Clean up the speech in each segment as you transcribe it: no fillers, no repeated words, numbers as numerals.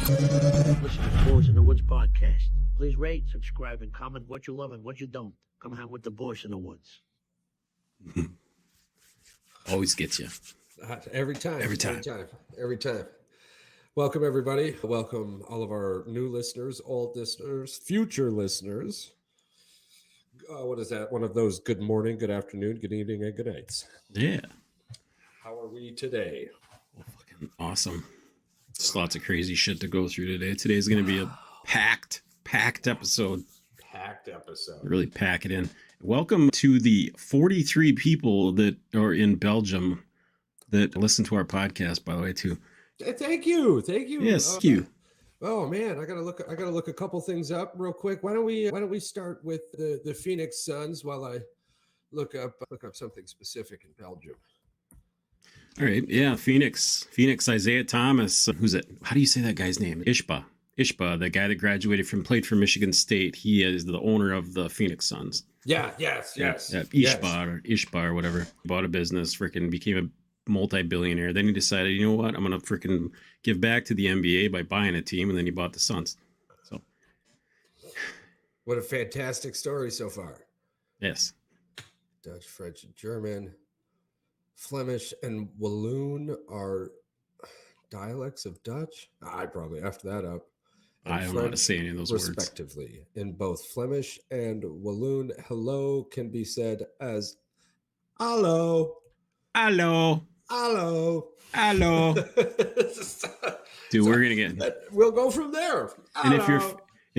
Listen to Boys in the Woods podcast. Please rate, subscribe, and comment what you love and what you don't. Come hang with the Boys in the Woods. Always gets you. Every time. Every time. Every time. Welcome, everybody. Welcome all of our new listeners, old listeners, future listeners. What is that? One of those good morning, good afternoon, good evening, and good nights. Yeah. How are we today? Fucking awesome. Just lots of crazy shit to go through today. Today's going to be a packed episode. Packed episode. Really pack it in. Welcome to the 43 people that are in Belgium that listen to our podcast, by the way, too. Thank you. Yes, thank you. Oh man, I gotta look a couple things up real quick. Why don't we start with the Phoenix Suns while I look up something specific in Belgium. All right, yeah, Phoenix, Isaiah Thomas. Who's it? How do you say that guy's name? Ishba, the guy that played for Michigan State. He is the owner of the Phoenix Suns. Yeah, yes. Ishba or whatever. Bought a business, freaking became a multi-billionaire. Then he decided, you know what, I'm gonna freaking give back to the NBA by buying a team, and then he bought the Suns. So what a fantastic story so far. Yes. Dutch, French, and German. Flemish and Walloon are dialects of Dutch. I probably effed that up. I don't know how to say any of those words. Respectively. In both Flemish and Walloon, hello can be said as hallo. Hello. Dude, we're gonna get. We'll go from there. And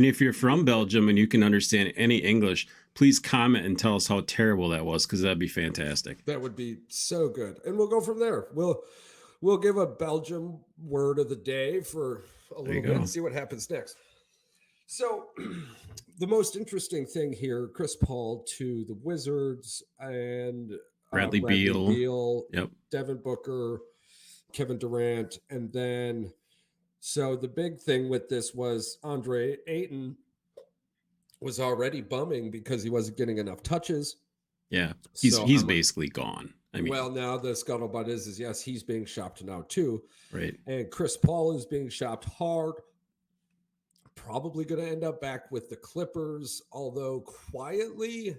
if you're from Belgium and you can understand any English, please comment and tell us how terrible that was, because that'd be fantastic. That would be so good, and we'll go from there. We'll give a Belgium word of the day for a little bit and see what happens next. So, the most interesting thing here: Chris Paul to the Wizards and Bradley Beal, yep, Devin Booker, Kevin Durant, and then so the big thing with this was Andre Ayton was already bumming because he wasn't getting enough touches. Yeah, he's basically gone. I mean, well, now the scuttlebutt is yes, he's being shopped now too, right? And Chris Paul is being shopped hard. Probably going to end up back with the Clippers, although quietly.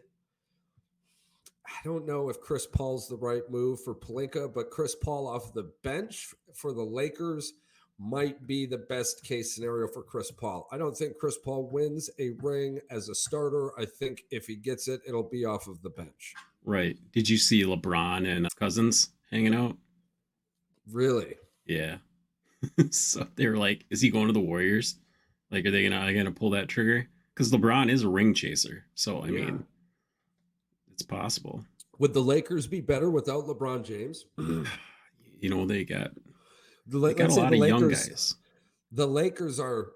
I don't know if Chris Paul's the right move for Pelinka, but Chris Paul off the bench for the Lakers might be the best case scenario for Chris Paul. I don't think Chris Paul wins a ring as a starter. I think if he gets it, it'll be off of the bench. Right. Did you see LeBron and Cousins hanging out? Really? Yeah. So they were like, is he going to the Warriors? Like, are they gonna pull that trigger? Because LeBron is a ring chaser. So, I mean... It's possible. Would the Lakers be better without LeBron James? You know, they got a lot of young guys. The Lakers are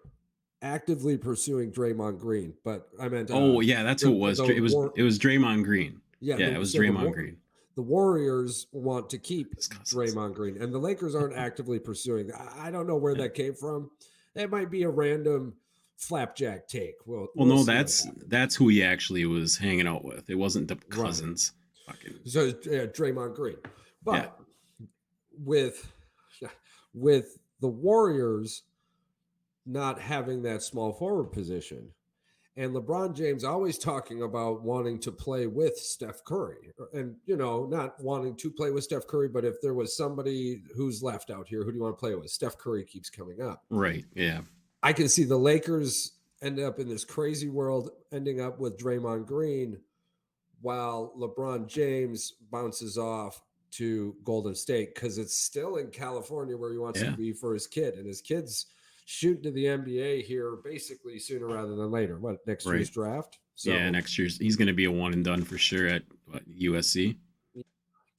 actively pursuing Draymond Green, but I meant that's who it was. It was Draymond Green. It was Draymond Green. The Warriors want to keep Draymond Green, and the Lakers aren't actively pursuing. I don't know where that came from. That might be a random flapjack take. Well, no, that's who he actually was hanging out with. It wasn't the Cousins. Right. So Draymond Green, but with the Warriors not having that small forward position, and LeBron James always talking about wanting to play with Steph Curry, and not wanting to play with Steph Curry, but if there was somebody who's left out here, who do you want to play with? Steph Curry keeps coming up. Right. Yeah. I can see the Lakers end up in this crazy world, ending up with Draymond Green, while LeBron James bounces off to Golden State because it's still in California where he wants to be for his kid. And his kid's shooting to the NBA here basically sooner rather than later. What, next year's draft? So, yeah, next year's. He's going to be a one and done for sure at USC.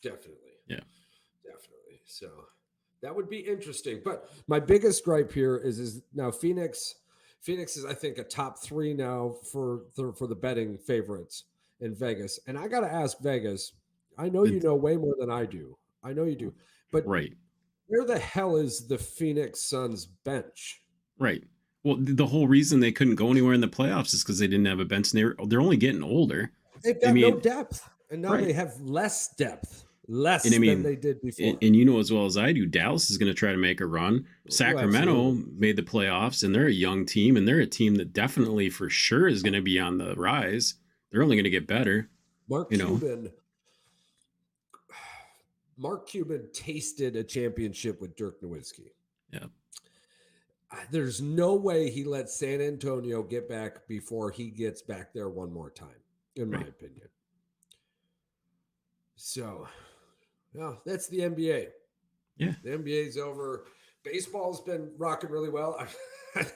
Definitely. Yeah. Definitely. So that would be interesting. But my biggest gripe here is now Phoenix is, I think, a top 3 now for the betting favorites in Vegas. And I got to ask Vegas, I know you know way more than I do. I know you do. But where the hell is the Phoenix Suns bench? Right. Well, the whole reason they couldn't go anywhere in the playoffs is because they didn't have a bench. And they're only getting older. They've got no depth. And now they have less depth. less And I than mean, they did before. and you know as well as I do, Dallas is going to try to make a run. Sacramento absolutely. made the playoffs, and they're a young team, and they're a team that definitely for sure is going to be on the rise. They're only going to get better, Mark you know. Cuban tasted a championship with Dirk Nowitzki. Yeah, There's no way he lets San Antonio get back before he gets back there one more time, in my right. opinion. So, yeah, that's the NBA. Yeah. The NBA's over. Baseball's been rocking really well. I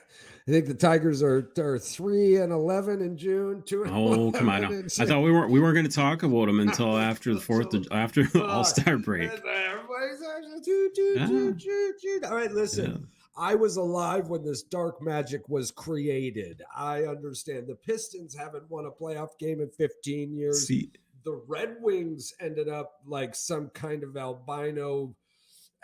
think the Tigers are 3-11 in June, 2-11 Oh, come on now. in I thought we weren't going to talk about them until after the after the All-Star break. Everybody's all right, listen. Yeah. I was alive when this dark magic was created. I understand. The Pistons haven't won a playoff game in 15 years. See, The Red Wings ended up like some kind of albino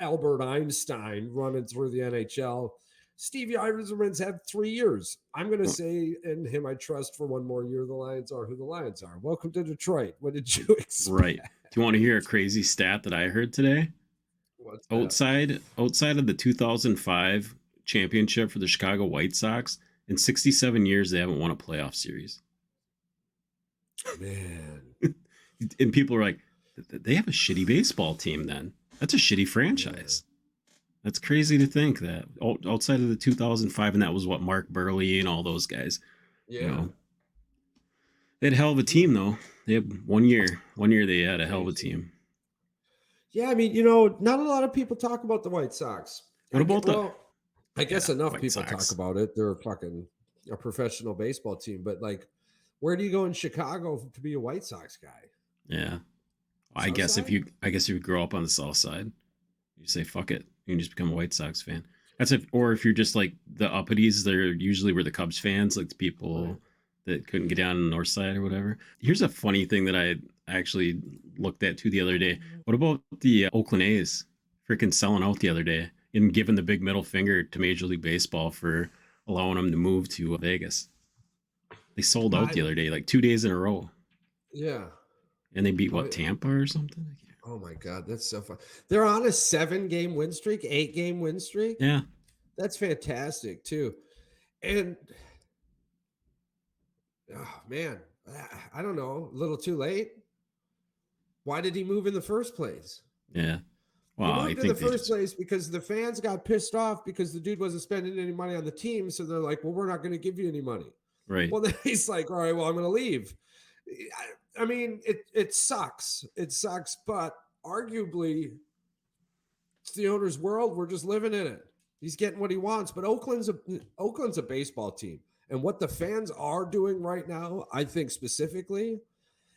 Albert Einstein running through the NHL. Stevie Yzerman's had 3 years. I'm going to say in him I trust for one more year. The Lions are who the Lions are. Welcome to Detroit. What did you expect? right. Do you want to hear a crazy stat that I heard today? What's that? Outside of the 2005 championship for the Chicago White Sox, in 67 years they haven't won a playoff series. Man. And people are like, they have a shitty baseball team then. That's a shitty franchise. Yeah. That's crazy to think that outside of the 2005, and that was what Mark Burley and all those guys. Yeah. You know, they had a hell of a team though. They had 1 year. 1 year they had a hell of a team. Yeah, I mean, not a lot of people talk about the White Sox. What about I guess enough White people Sox. talk about it. They're fucking a professional baseball team, but like, where do you go in Chicago to be a White Sox guy? Yeah, I guess if you grow up on the South Side, you say fuck it, you can just become a White Sox fan. Or if you're just like the uppities, they're usually were the Cubs fans, like the people that couldn't get down on the North Side or whatever. Here's a funny thing that I actually looked at too the other day. What about the Oakland A's freaking selling out the other day and giving the big middle finger to Major League Baseball for allowing them to move to Vegas? They sold out the other day, like 2 days in a row. Yeah. And they beat Tampa or something? Oh my God, that's so fun. They're on a 7-game win streak, 8-game win streak. Yeah. That's fantastic too. And oh man, I don't know, a little too late. Why did he move in the first place? Yeah. Well, he moved in the first place because the fans got pissed off because the dude wasn't spending any money on the team. So they're like, well, we're not going to give you any money. Right. Well, then he's like, all right, well, I'm going to leave. I mean, it sucks. It sucks, but arguably it's the owner's world. We're just living in it. He's getting what he wants, but Oakland's a baseball team. And what the fans are doing right now, I think specifically,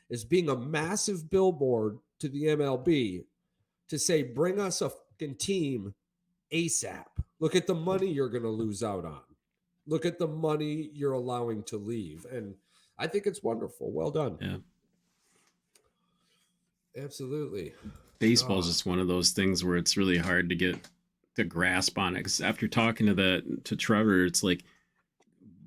is being a massive billboard to the MLB to say, bring us a fucking team ASAP. Look at the money you're going to lose out on. Look at the money you're allowing to leave. And I think it's wonderful. Well done. Yeah. Absolutely. Baseball is just one of those things where it's really hard to get the grasp on it. Because after talking to Trevor, it's like,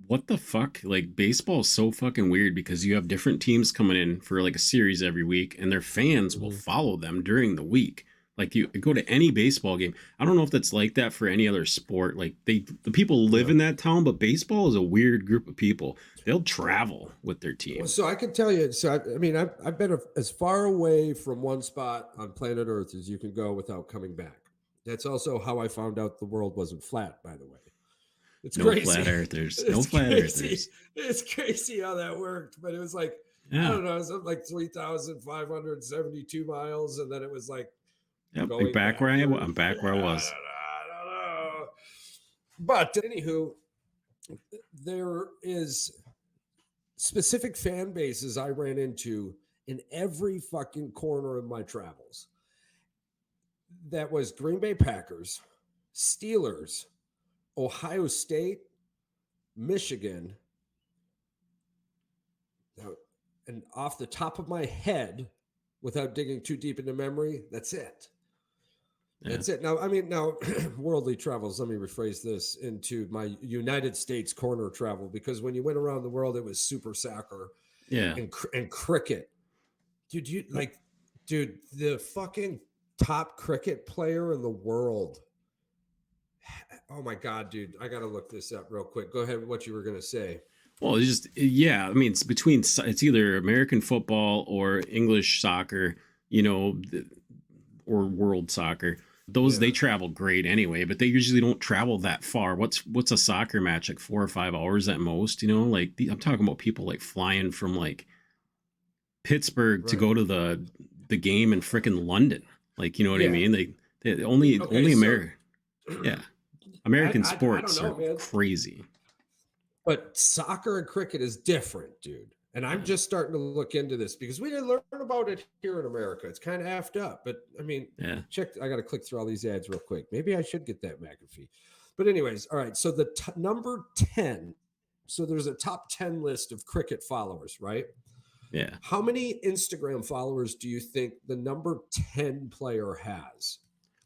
what the fuck? Like, baseball is so fucking weird because you have different teams coming in for like a series every week, and their fans will follow them during the week. Like, you go to any baseball game. I don't know if that's like that for any other sport. Like, the people live in that town, but baseball is a weird group of people. They'll travel with their team. So I can tell you. So I mean, I've been as far away from one spot on planet Earth as you can go without coming back. That's also how I found out the world wasn't flat. By the way, it's crazy. Flat earthers. No flat earthers. It's crazy how that worked, but it was like I don't know, it was like 3,572 miles, and then it was like. Yep, I'm back where I was. I don't know. But anywho, there is specific fan bases I ran into in every fucking corner of my travels. That was Green Bay Packers, Steelers, Ohio State, Michigan. And off the top of my head, without digging too deep into memory, that's it. Yeah. That's it. Now, worldly travels, let me rephrase this into my United States corner travel, because when you went around the world, it was super soccer and cricket. Dude, Dude, the fucking top cricket player in the world. Oh my God, dude. I got to look this up real quick. Go ahead. What you were going to say. Well, it's just, yeah, I mean, it's either American football or English soccer, you know, or world soccer. Those, they travel great anyway, but they usually don't travel that far. What's a soccer match, like 4 or 5 hours at most, you know? Like I'm talking about people like flying from like Pittsburgh to go to the game in frickin' London. Like, you know what I mean? They only America. Yeah. American sports I don't know, are man. crazy. But soccer and cricket is different, dude. And I'm just starting to look into this because we didn't learn about it here in America. It's kind of effed up. But I mean, check. I got to click through all these ads real quick. Maybe I should get that McAfee. But anyways, all right. So the number 10. So there's a top 10 list of cricket followers, right? Yeah. How many Instagram followers do you think the number 10 player has?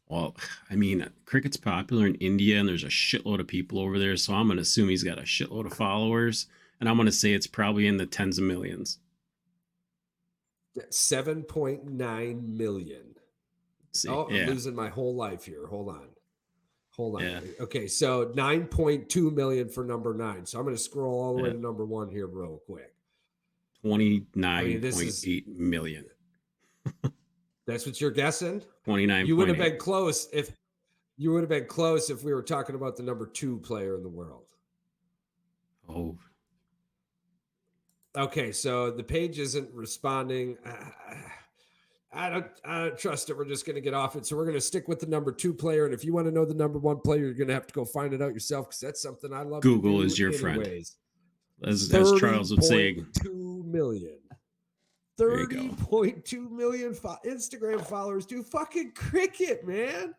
Well, I mean, cricket's popular in India and there's a shitload of people over there. So I'm going to assume he's got a shitload of followers. And I'm going to say it's probably in the tens of millions. 7.9 million. See, I'm losing my whole life here. Hold on. Yeah. Okay, so 9.2 million for number 9. So I'm going to scroll all the way to number 1 here real quick. 29.8 million. That's what you're guessing? 29. You would have been close if we were talking about the number 2 player in the world. Oh. Okay, so the page isn't responding. I don't trust it. We're just going to get off it. So we're going to stick with the number 2 player. And if you want to know the number 1 player, you're going to have to go find it out yourself because that's something I love. Google is your friend. As Charles would say. 2 million. 30.2 million Instagram followers do fucking cricket, man.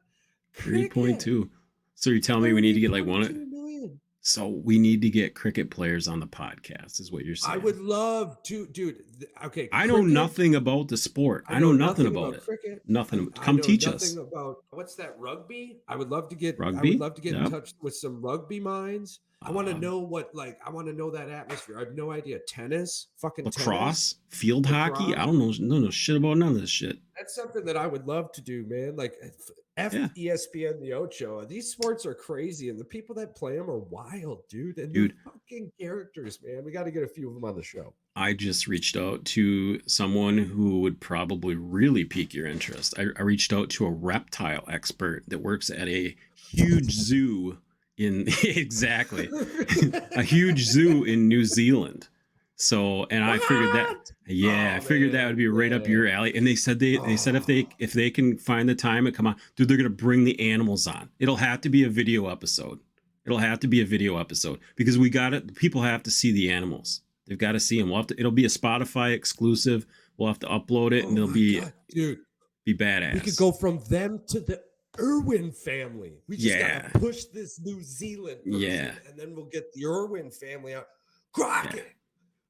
3.2. So you're telling me we need to get like 1 million. So we need to get cricket players on the podcast, is what you're saying. I would love to, dude. Okay. I know nothing about the sport. I know nothing about it. Cricket. Nothing. Come teach us. About what's that, rugby? I would love to get rugby. I would love to get in touch with some rugby minds. I want to know I want to know that atmosphere. I have no idea. Tennis, fucking lacrosse, field hockey. I don't know. No shit about none of this shit. That's something that I would love to do, man. Like ESPN, the Ocho. These sports are crazy, and the people that play them are wild, dude. And they're fucking characters, man. We got to get a few of them on the show. I just reached out to someone who would probably really pique your interest. I reached out to a reptile expert that works at a huge zoo in a huge zoo in New Zealand. So, and I figured I figured that would be right up your alley. And they said if they can find the time and come on, dude, they're gonna bring the animals on. It'll have to be a video episode. Because people have to see the animals. They've got to see them. It'll be a Spotify exclusive. We'll have to upload it, and it'll be badass. We could go from them to the Irwin family. We just gotta push this New Zealand person, and then we'll get the Irwin family out. Crockett.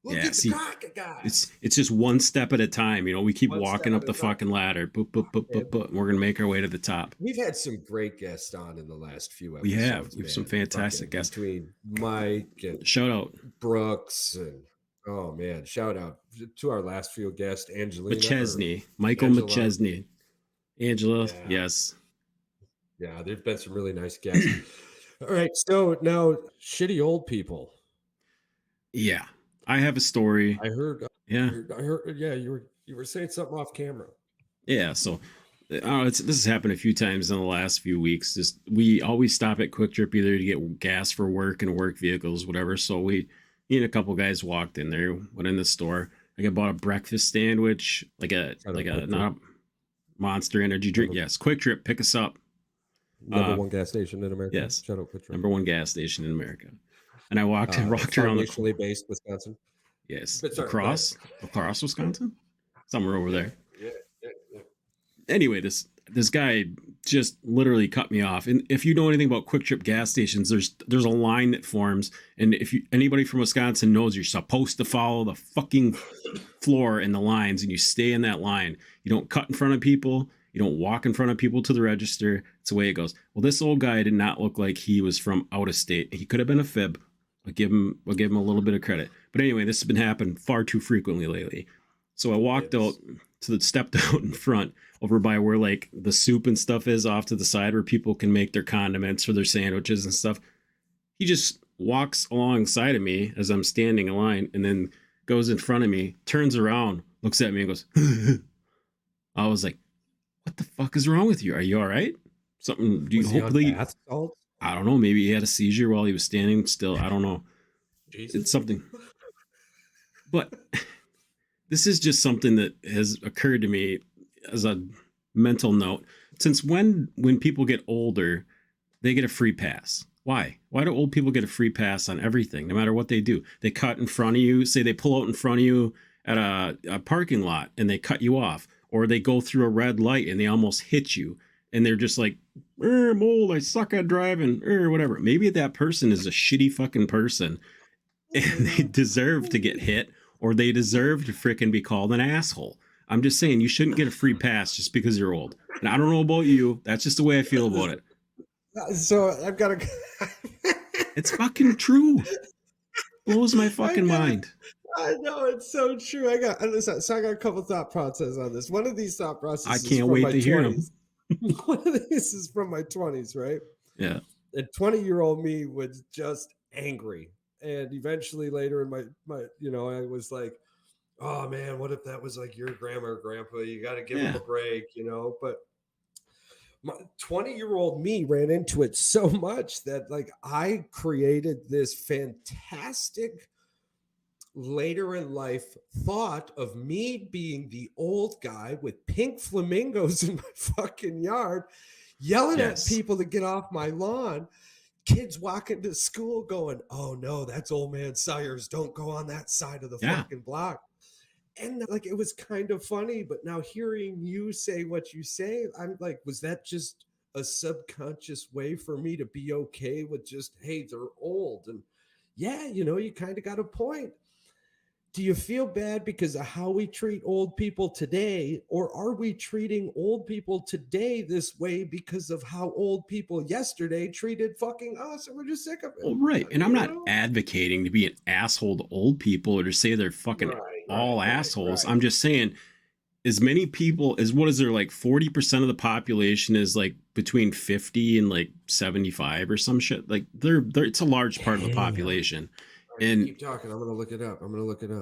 We'll get the Crockett guys. It's just one step at a time. You know, we keep walking up the fucking ladder. Boop, boop, boop, boop, boop. We're gonna make our way to the top. We've had some great guests on in the last few episodes. We have some fantastic guests between Mike and shout out Brooks and shout out to our last few guests, Angelina Michael McChesney, Angela, yes. Yeah, there's been some really nice guests. All right, so now shitty old people. Yeah, I have a story. I heard. Yeah, you were saying something off camera. Yeah, so this has happened a few times in the last few weeks. We always stop at Quick Trip either to get gas for work and work vehicles, whatever. So me and a couple guys walked in there, went in the store. I bought a breakfast sandwich, like a not a Monster Energy drink. Yes, Quick Trip, pick us up. Number 1 gas station in America. Yes, shout out Quick Trip. Number 1 gas station in America. And I rocked around the based Wisconsin. Yes, across Wisconsin, somewhere over there. Yeah. Anyway, this guy just literally cut me off. And if you know anything about Quick Trip gas stations, there's a line that forms, and if anybody from Wisconsin knows, you're supposed to follow the fucking floor and the lines, and you stay in that line. You don't cut in front of people. You don't walk in front of people to the register. It's the way it goes. Well, this old guy did not look like he was from out of state. He could have been a fib. We'll give him a little bit of credit. But anyway, this has been happening far too frequently lately. So I walked out to the stepped out in front over by where like the soup and stuff is off to the side where people can make their condiments for their sandwiches and stuff. He just walks alongside of me as I'm standing in line and then goes in front of me, turns around, looks at me and goes, I was like, what the fuck is wrong with you? Are you all right? Something, do you Was he on hopefully, bath salts? I don't know, maybe he had a seizure while he was standing still. I don't know. Jesus. It's something. But this is just something that has occurred to me as a mental note. Since when people get older, they get a free pass? Why? Why do old people get a free pass on everything, no matter what they do? They cut in front of you, say they pull out in front of you at a parking lot and they cut you off, or they go through a red light and they almost hit you and they're just like, I'm old, I suck at driving, or whatever. Maybe that person is a shitty fucking person and they deserve to get hit, or they deserve to freaking be called an asshole. I'm just saying you shouldn't get a free pass just because you're old. And I don't know about you. That's just the way I feel about it. So I've got to. It's fucking true. Blows my fucking mind. I know it's so true. I got a couple thought processes on this. One of these thought processes. I can't wait to hear them. One of these is from my 20s, right? Yeah. And 20-year-old me was just angry, and eventually later in my I was like, oh man, what if that was like your grandma or grandpa? You got to give them a break, But my 20-year-old me ran into it so much that like I created this fantastic later in life thought of me being the old guy with pink flamingos in my fucking yard, yelling at people to get off my lawn. Kids walking to school going, oh no, that's old man Sayers. Don't go on that side of the fucking block. And like, it was kind of funny, but now hearing you say what you say, I'm like, was that just a subconscious way for me to be okay with just, hey, they're old? And yeah, you kind of got a point. Do you feel bad because of how we treat old people today, or are we treating old people today this way because of how old people yesterday treated fucking us, and we're just sick of it? Well, right. And I'm not advocating to be an asshole to old people or to say they're fucking all assholes. I'm just saying, as many people as what is there, like 40% of the population is like between 50 and like 75 or some shit. Like they're it's a large part of the population. And keep talking. I'm gonna look it up.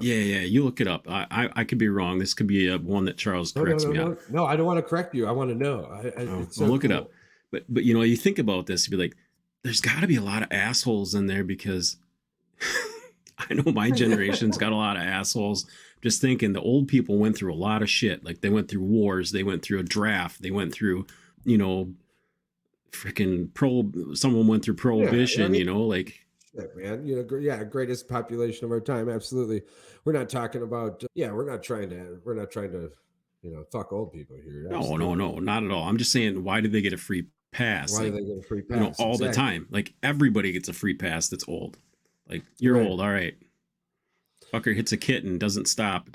Yeah, you look it up. I could be wrong. This could be one that Charles corrects me on. No, I don't want to correct you. I want to know. I'll look it up. But you think about this, you'd be like, there's got to be a lot of assholes in there, because I know my generation's got a lot of assholes. Just thinking, the old people went through a lot of shit. Like they went through wars, they went through a draft, they went through, freaking someone went through prohibition, like. Shit, man, greatest population of our time. Absolutely. We're not talking about, we're not trying to, fuck old people here. Absolutely. No, not at all. I'm just saying, why do they get a free pass? Why do they get a free pass? All the time. Like everybody gets a free pass that's old. Like you're old. All right. Fucker hits a kitten, doesn't stop.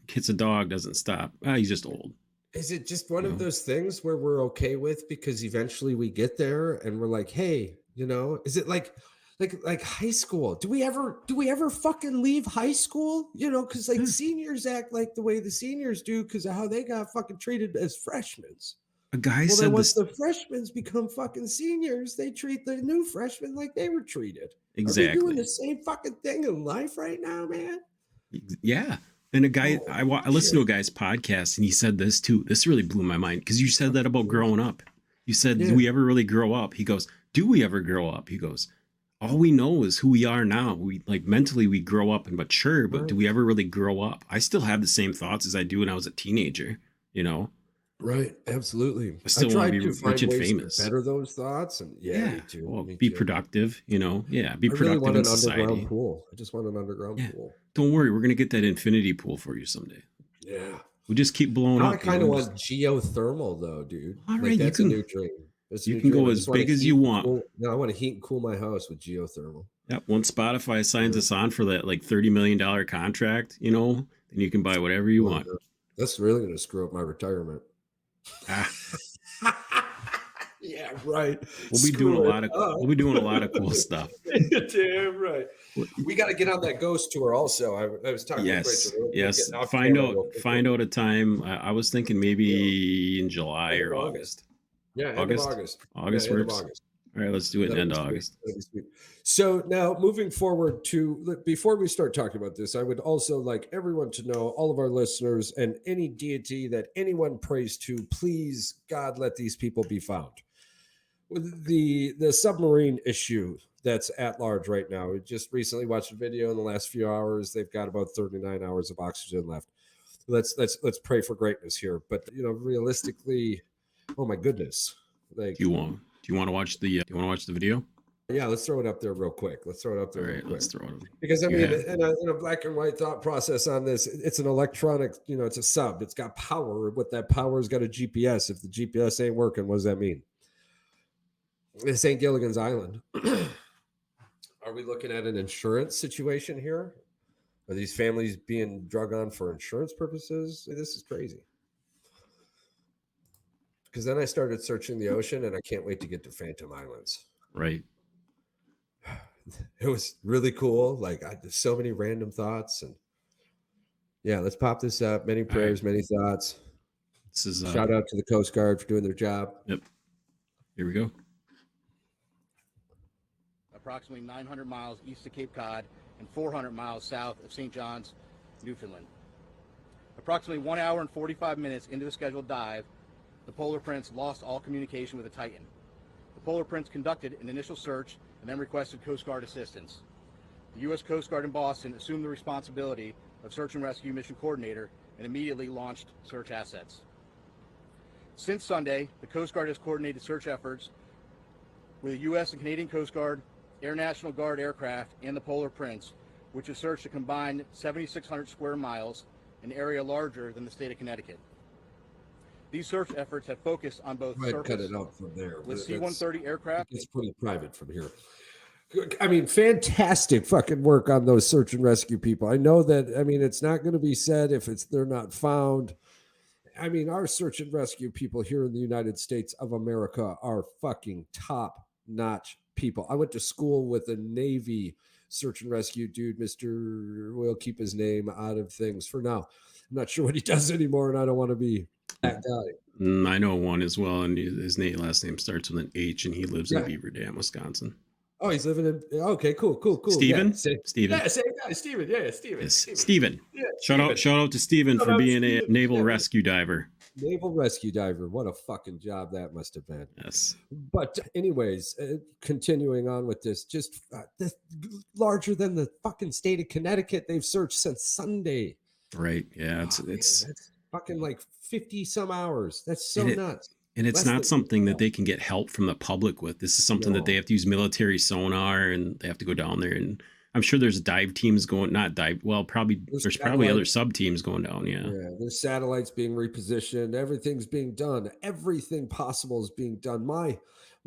Hits a dog, doesn't stop. He's just old. Is it just one of those things where we're okay with, because eventually we get there and we're like, hey, is it like high school? Do we ever fucking leave high school? Because like seniors act like the way the seniors do because of how they got fucking treated as freshmen. A guy said then once the freshmen become fucking seniors, they treat the new freshmen like they were treated. Exactly. Are we doing the same fucking thing in life right now, man? Yeah. And a guy, I listened to a guy's podcast and he said this too. This really blew my mind, because you said that about growing up. You said, do we ever really grow up? He goes, do we ever grow up? He goes, all we know is who we are now. We like mentally we grow up and mature, but do we ever really grow up? I still have the same thoughts as I do when I was a teenager, Right, absolutely. I still want to be rich and famous. Better those thoughts, and me too. Well, be productive, be productive in society. Underground pool. I just want an underground pool. Don't worry, we're gonna get that infinity pool for you someday. Yeah, we just keep blowing up. I kind of want geothermal though, dude. All right, that's a new dream. You can go as big as you want. No, I want to heat and cool my house with geothermal. Yep. Once Spotify signs us on for that like $30 million contract, then you can buy whatever you want. That's really going to screw up my retirement. Yeah, right. We'll be doing a lot of cool stuff. Damn right. We got to get on that ghost tour. Also, I was talking with Rachel. Yes. We'll Find out a time. I was thinking maybe in July or August. Yeah, end of August. August works. All right, let's do it end of August. So now moving forward before we start talking about this, I would also like everyone to know, all of our listeners and any deity that anyone prays to, please, God, let these people be found. With the submarine issue that's at large right now. We just recently watched a video in the last few hours. They've got about 39 hours of oxygen left. Let's pray for greatness here. But realistically, oh my goodness. Like, do you want to watch the video? Yeah, let's throw it up there real quick. All right, let's throw it up. Because I mean, in a black and white thought process on this, it's an electronic, it's a sub. It's got power. What that power has got a GPS. If the GPS ain't working, what does that mean? This ain't Gilligan's Island. Are we looking at an insurance situation here? Are these families being drug on for insurance purposes? This is crazy. Because then I started searching the ocean, and I can't wait to get to Phantom Islands. Right. It was really cool. Like, there's so many random thoughts, and yeah, let's pop this up. Many prayers, many thoughts. This is shout out to the Coast Guard for doing their job. Yep. Here we go. Approximately 900 miles east of Cape Cod and 400 miles south of St. John's, Newfoundland. Approximately 1 hour and 45 minutes into the scheduled dive, the Polar Prince lost all communication with the Titan. The Polar Prince conducted an initial search and then requested Coast Guard assistance. The U.S. Coast Guard in Boston assumed the responsibility of search and rescue mission coordinator and immediately launched search assets. Since Sunday, the Coast Guard has coordinated search efforts with the U.S. and Canadian Coast Guard, Air National Guard aircraft, and the Polar Prince, which has searched a combined 7,600 square miles, an area larger than the state of Connecticut. These search efforts have focused on both surface cut it out from there. with C-130 aircraft. It's pretty private from here. I mean, fantastic fucking work on those search and rescue people. I know that, I mean, it's not going to be said if they're not found. I mean, our search and rescue people here in the United States of America are fucking top-notch people. I went to school with a Navy search and rescue dude, we'll keep his name out of things for now. I'm not sure what he does anymore, and I don't want to be that guy. I know one as well, and his last name starts with an H, and he lives in Beaver Dam, Wisconsin. Oh, he's living in. Okay, cool. Steven? Yeah, Steven. Yeah, same guy. Steven. Yeah, Steven. Yes, Steven. Yeah, shout out to Steven for being a naval rescue diver. Naval rescue diver. What a fucking job that must have been. Yes. But anyways, continuing on with this, just this larger than the fucking state of Connecticut. They've searched since Sunday. Right. Yeah. It's that's fucking like 50 some hours. That's so nuts. And it's not something that they can get help from the public with. This is something that they have to use military sonar, and they have to go down there. And I'm sure there's dive teams going, there's probably other sub teams going down. Yeah. There's satellites being repositioned. Everything's being done. Everything possible is being done. My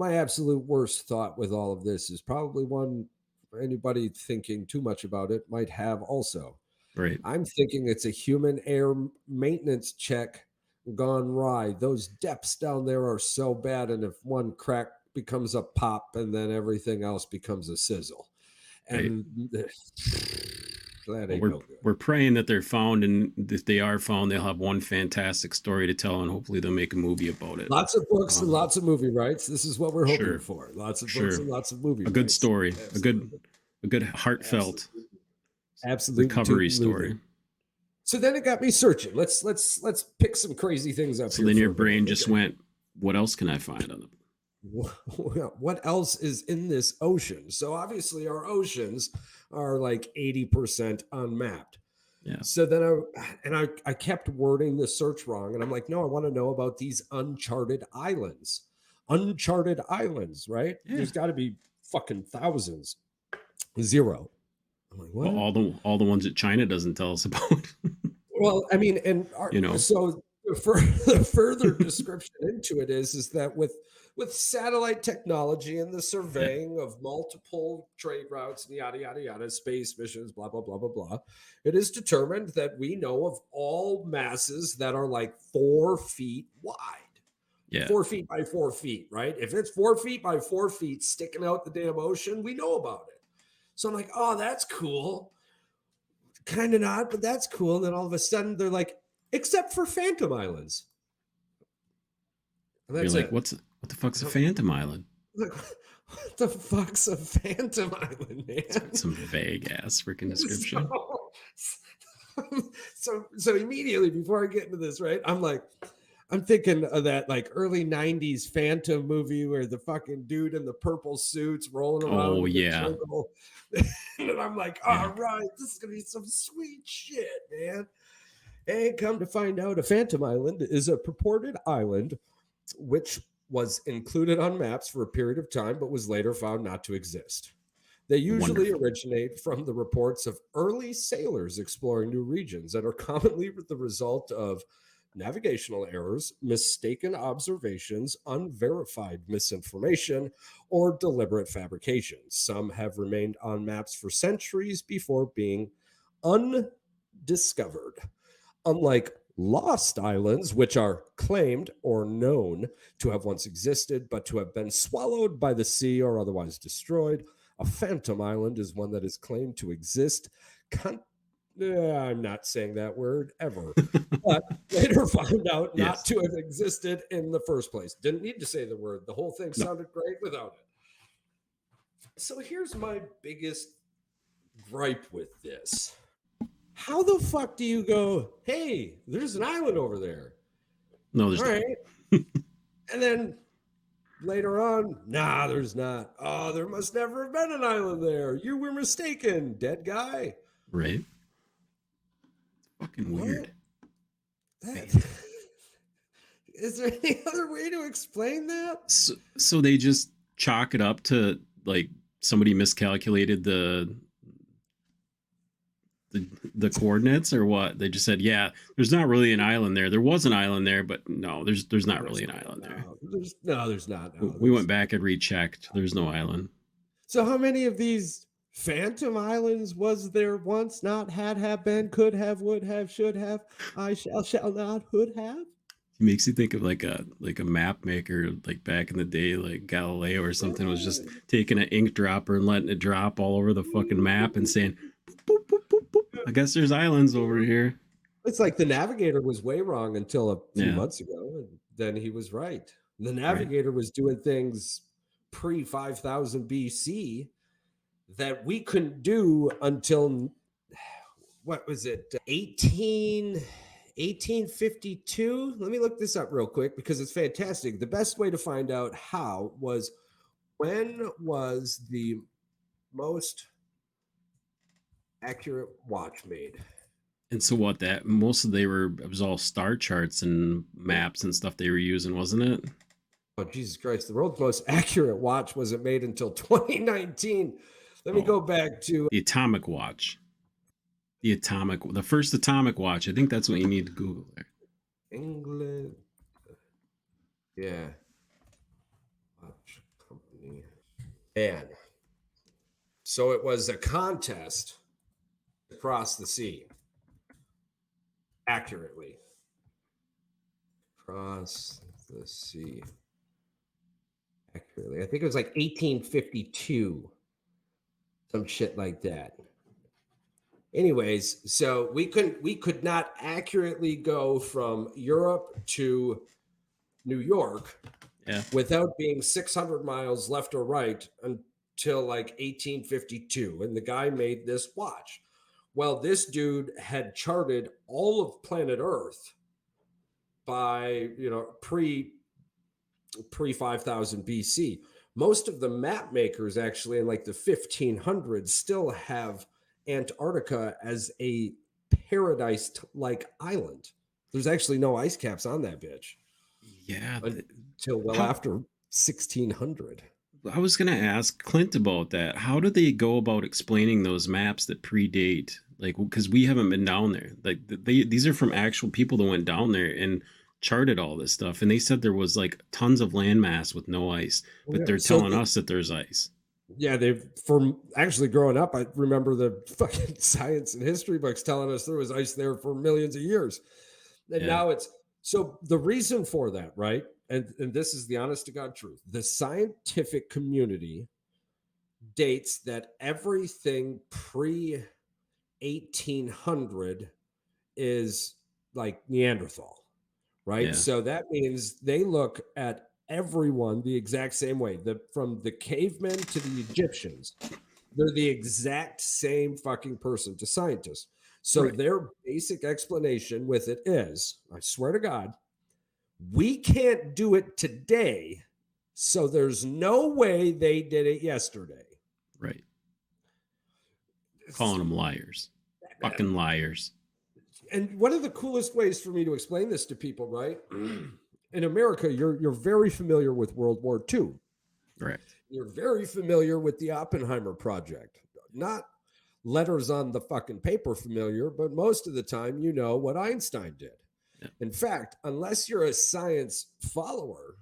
absolute worst thought with all of this is probably one anybody thinking too much about it might have also. Right. I'm thinking it's a human air maintenance check gone awry. Those depths down there are so bad, and if one crack becomes a pop, and then everything else becomes a sizzle. And we're praying that they're found, and if they are found, they'll have one fantastic story to tell, and hopefully they'll make a movie about it. Lots of books and lots of movie rights. This is what we're hoping for. Lots of books and lots of movie rights. A good story. A good heartfelt recovery story. So then it got me searching. Let's pick some crazy things up. So then your brain just went, what else can I find on them? What else is in this ocean? So obviously our oceans are like 80% unmapped. Yeah. So then I kept wording the search wrong, and I'm like, no, I want to know about these uncharted islands. Uncharted islands, right? Yeah. There's got to be fucking thousands. Zero. I'm like, what? Well, all the ones that China doesn't tell us about. Well, I mean, and so the further description into it is that with satellite technology and the surveying of multiple trade routes and yada yada yada, space missions, blah blah blah blah blah, it is determined that we know of all masses that are like 4 feet wide. Yeah. 4 feet by 4 feet, right? If it's 4 feet by 4 feet sticking out the damn ocean, we know about it. So I'm like, oh, that's cool. Kind of not, but that's cool. And then all of a sudden they're like, except for Phantom Islands. And You're that's like, it. what the fuck's a Phantom Island? Like, what the fuck's a Phantom Island, man? Some vague ass freaking description. So immediately before I get into this, right, I'm thinking of that like early 90s Phantom movie where the fucking dude in the purple suits rolling around Oh, in the yeah. jungle. And I'm like, all right, this is gonna be some sweet shit, man. And come to find out, a Phantom Island is a purported island which was included on maps for a period of time, but was later found not to exist. They usually originate from the reports of early sailors exploring new regions and are commonly the result of navigational errors, mistaken observations, unverified misinformation, or deliberate fabrications. Some have remained on maps for centuries before being undiscovered. Unlike lost islands, which are claimed or known to have once existed, but to have been swallowed by the sea or otherwise destroyed, a phantom island is one that is claimed to exist. I'm not saying that word ever, but later found out not to have existed in the first place. Didn't need to say the word. The whole thing sounded great without it. So here's my biggest gripe with this. How the fuck do you go, hey, there's an island over there? No, there's all not. Right. And then later on, nah, there's not. Oh, there must never have been an island there. You were mistaken, dead guy. Right. Fucking weird. Is there any other way to explain that? So they just chalk it up to like somebody miscalculated the coordinates or what? They just said, yeah, there's not really an island there. There was an island there, but no, there's not really an island there. There's not. We went back and rechecked. There's no island. So how many of these Phantom Islands was there once? Not had, have been, could have, would have, should have, I shall not, would have. It makes you think of like a map maker, like back in the day, like Galileo or something, was just taking an ink dropper and letting it drop all over the fucking map and saying, boop, boop, boop, boop. I guess there's islands over here. It's like the navigator was way wrong until a few months ago, and then he was right. The navigator was doing things pre 5000 BC that we couldn't do until, what was it, 1852? Let me look this up real quick because it's fantastic. The best way to find out how was, when was the most accurate watch made? And so what, that most of it was all star charts and maps and stuff they were using, wasn't it? Oh, Jesus Christ. The world's most accurate watch wasn't made until 2019. Let me go back to the atomic watch. The first atomic watch. I think that's what you need to Google there. England. Yeah. Watch company. And so it was a contest across the sea. Accurately. Across the sea. Accurately. I think it was like 1852. Some shit like that. Anyways, so we could not accurately go from Europe to New York without being 600 miles left or right until like 1852. And the guy made this watch. Well, this dude had charted all of planet Earth by, pre 5000 BC. Most of the map makers actually in like the 1500s still have Antarctica as a paradise-like island. There's actually no ice caps on that bitch. Yeah. Until after 1600. I was going to ask Clint about that. How do they go about explaining those maps that predate? Like, because we haven't been down there. Like, these are from actual people that went down there and charted all this stuff. And they said there was like tons of landmass with no ice, but they're telling us that there's ice. Yeah, from actually growing up, I remember the fucking science and history books telling us there was ice there for millions of years. And now so the reason for that, right? and this is the honest to God truth. The scientific community dates that everything pre 1800 is like Neanderthal, right? Yeah. So that means they look at everyone the exact same way. From the cavemen to the Egyptians, they're the exact same fucking person to scientists. So Right. their basic explanation with it is, I swear to God, we can't do it today, so there's no way they did it yesterday. Right. Calling them liars. Fucking liars. And one of the coolest ways for me to explain this to people, right? In America, you're very familiar with World War II. Correct. You're very familiar with the Oppenheimer project. Not letters on the fucking paper familiar, but most of the time you know what Einstein did. Yeah. In fact, unless you're a science follower,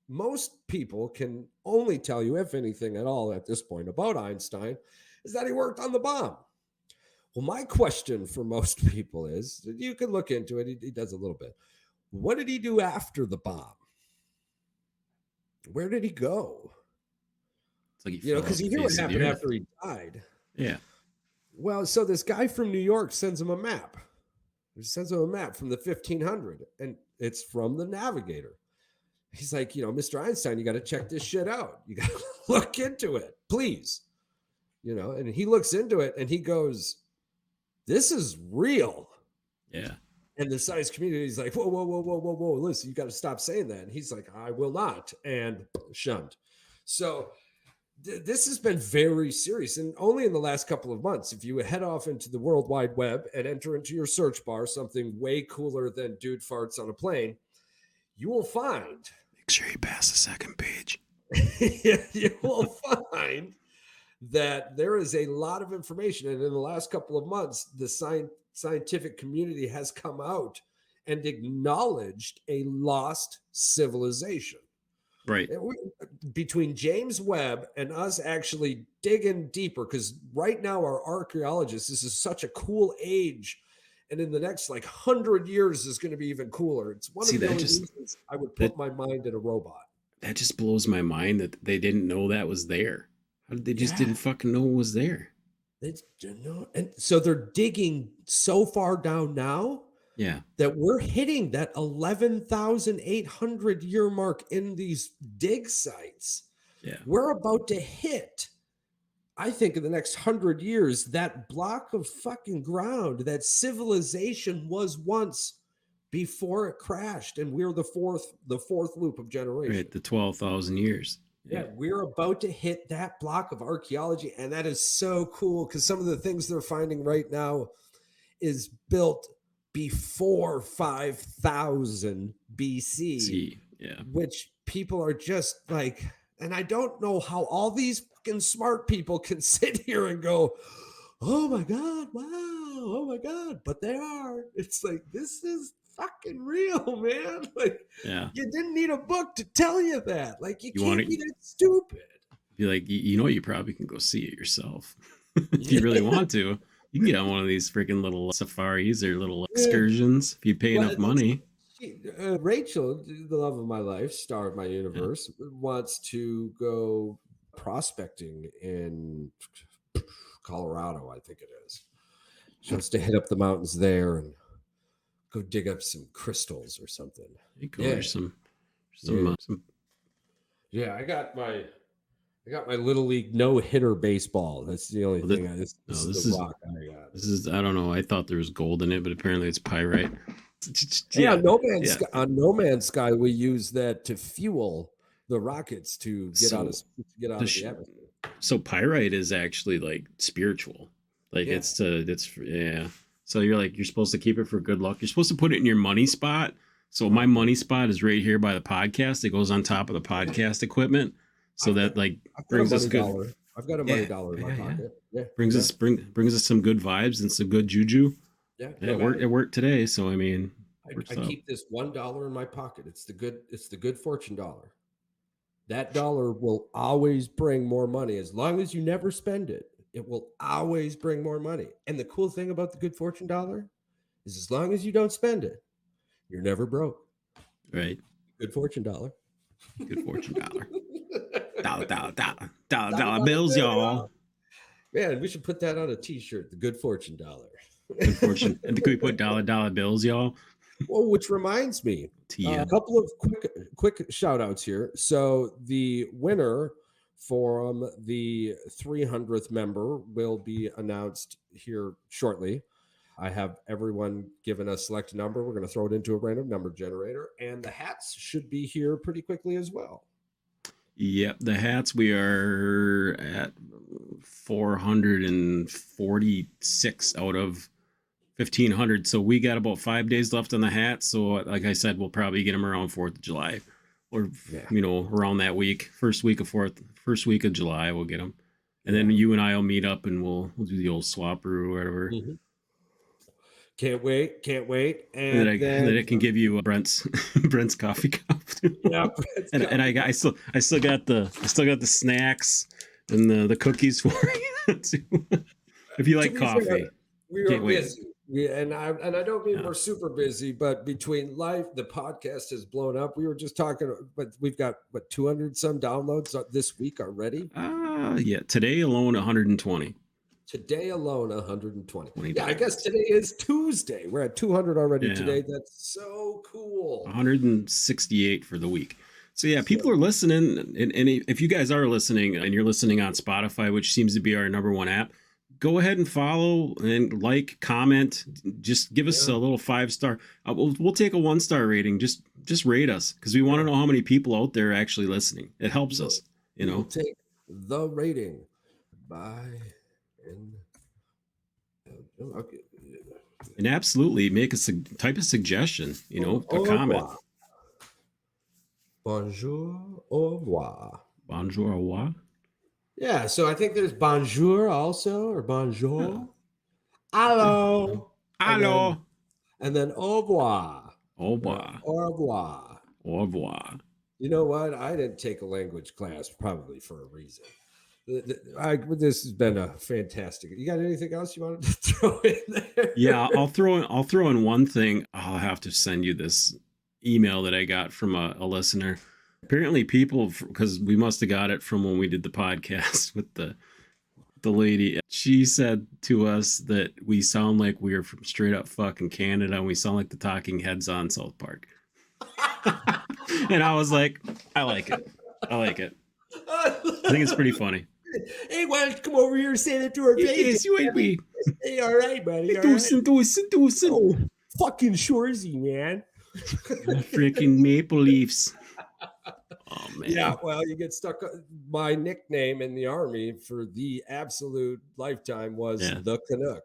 most people can only tell you, if anything at all at this point, about Einstein is that he worked on the bomb. Well, my question for most people is, you can look into it, he does a little bit. What did he do after the bomb? Where did he go? It's like Because you hear what happened after he died. Yeah. Well, so this guy from New York sends him a map. He sends him a map from the 1500, and it's from the Navigator. He's like, Mr. Einstein, you got to check this shit out. You got to look into it, please. And he looks into it and he goes, this is real. Yeah. And the science community is like, whoa, whoa, whoa, whoa, whoa, whoa. Listen, you got to stop saying that. And he's like, I will not. And shunned. So this has been very serious. And only in the last couple of months, if you head off into the World Wide Web and enter into your search bar something way cooler than dude farts on a plane, you will find. Make sure you pass the second page. You will find that there is a lot of information. And in the last couple of months, the scientific community has come out and acknowledged a lost civilization. Right. Between James Webb and us actually digging deeper, because right now our archaeologists, this is such a cool age. And in the next 100 years is going to be even cooler. It's one of the only reasons I would put my mind in a robot. That just blows my mind that they didn't know that was there. How did they just didn't fucking know it was there? They didn't know. And so they're digging so far down now that we're hitting that 11,800 year mark in these dig sites. Yeah. We're about to hit, I think in the next 100 years, that block of fucking ground that civilization was once before it crashed. And we're the fourth loop of generation. Right. The 12,000 years. Yeah, we're about to hit that block of archaeology, and that is so cool because some of the things they're finding right now is built before 5,000 BC, which people are just like, and I don't know how all these fucking smart people can sit here and go, oh my God, wow, oh my God, but they are. It's like, this is fucking real, man. You didn't need a book to tell you that. You can't be that stupid. Be like, you probably can go see it yourself if you really want to. You can get on one of these freaking little safaris or little excursions if you pay enough money. Rachel, the love of my life, star of my universe, wants to go prospecting in Colorado, I think it is. She wants to hit up the mountains there and go dig up some crystals or something. Yeah, I got my little league no hitter baseball. That's the only thing. This is the rock I got. This is, I don't know. I thought there was gold in it, but apparently it's pyrite. On No Man's Sky, we use that to fuel the rockets to get out of the atmosphere. So pyrite is actually spiritual. So you're supposed to keep it for good luck. You're supposed to put it in your money spot. So my money spot is right here by the podcast. It goes on top of the podcast equipment. So that brings us good. I've got a money dollar in my pocket. Yeah. Brings us some good vibes and some good juju. Yeah. It worked today. So I mean, I keep this $1 in my pocket. It's the good fortune dollar. That dollar will always bring more money as long as you never spend it. It will always bring more money. And the cool thing about the good fortune dollar is as long as you don't spend it, you're never broke. Right. Good fortune dollar. Good fortune dollar. Dollar bills, y'all. Man, we should put that on a T-shirt. The good fortune dollar. Good fortune. And could we put dollar bills, y'all? Well, which reminds me, Yeah. a couple of quick shout outs here. So the winner from the 300th member will be announced here shortly. I have everyone given a select number. We're going to throw it into a random number generator, and the hats should be here pretty quickly as well. Yep, the hats, we are at 446 out of 1,500. So we got about 5 days left on the hats. So like I said, we'll probably get them around 4th of July or, around that week. First week of July, we'll get them. And then you and I will meet up and we'll do the old swap or whatever. Mm-hmm. Can't wait. And then I can give you Brent's coffee cup. Yeah, and I still got the snacks and the cookies for you too. If you like coffee. Fair, we are busy. And I don't mean we're super busy, but between life, the podcast has blown up. We were just talking, but we've got 200 some downloads this week already. Yeah, today alone 120. Today alone, 120. Yeah, I guess today is Tuesday. We're at 200 already today. That's so cool. 168 for the week. So yeah, people are listening. And if you guys are listening and you're listening on Spotify, which seems to be our number one app, go ahead and follow and like, comment. Just give us a little 5-star. We'll take a 1-star rating. Just rate us because we want to know how many people out there are actually listening. It helps us. We'll take the rating by. And absolutely make a type of suggestion, a comment. Bonjour, au revoir. Bonjour, au revoir. Yeah, so I think there's bonjour also, or bonjour. Hello. Hello. And then au revoir. Au revoir. Au revoir. Au revoir. You know what? I didn't take a language class probably for a reason. This has been a fantastic. You got anything else you wanted to throw in there? Yeah, I'll throw in one thing. I'll have to send you this email that I got from a listener. Apparently, people, because we must have got it from when we did the podcast with the lady. She said to us that we sound like we are from straight up fucking Canada, and we sound like the Talking Heads on South Park. And I was like, I like it. I think it's pretty funny. Hey, why don't you come over here and say that to our face? Yes, you ain't me. Hey, all right, buddy. Doosin. Oh, fucking Shorzy, man. Freaking Maple Leafs. Oh, man. Yeah, well, you get stuck. My nickname in the Army for the absolute lifetime was the Canuck.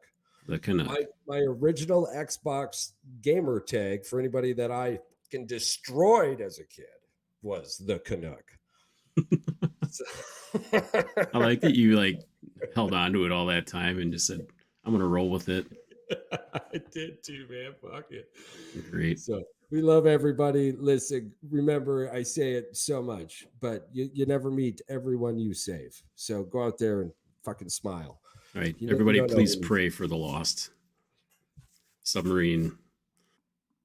The Canuck. My original Xbox gamer tag for anybody that I destroyed as a kid was the Canuck. I like that you held on to it all that time and just said, I'm going to roll with it. I did too, man. Fuck it. Great. So we love everybody. Listen, remember, I say it so much, but you never meet everyone you save. So go out there and fucking smile. All right. Everybody, please pray for the lost submarine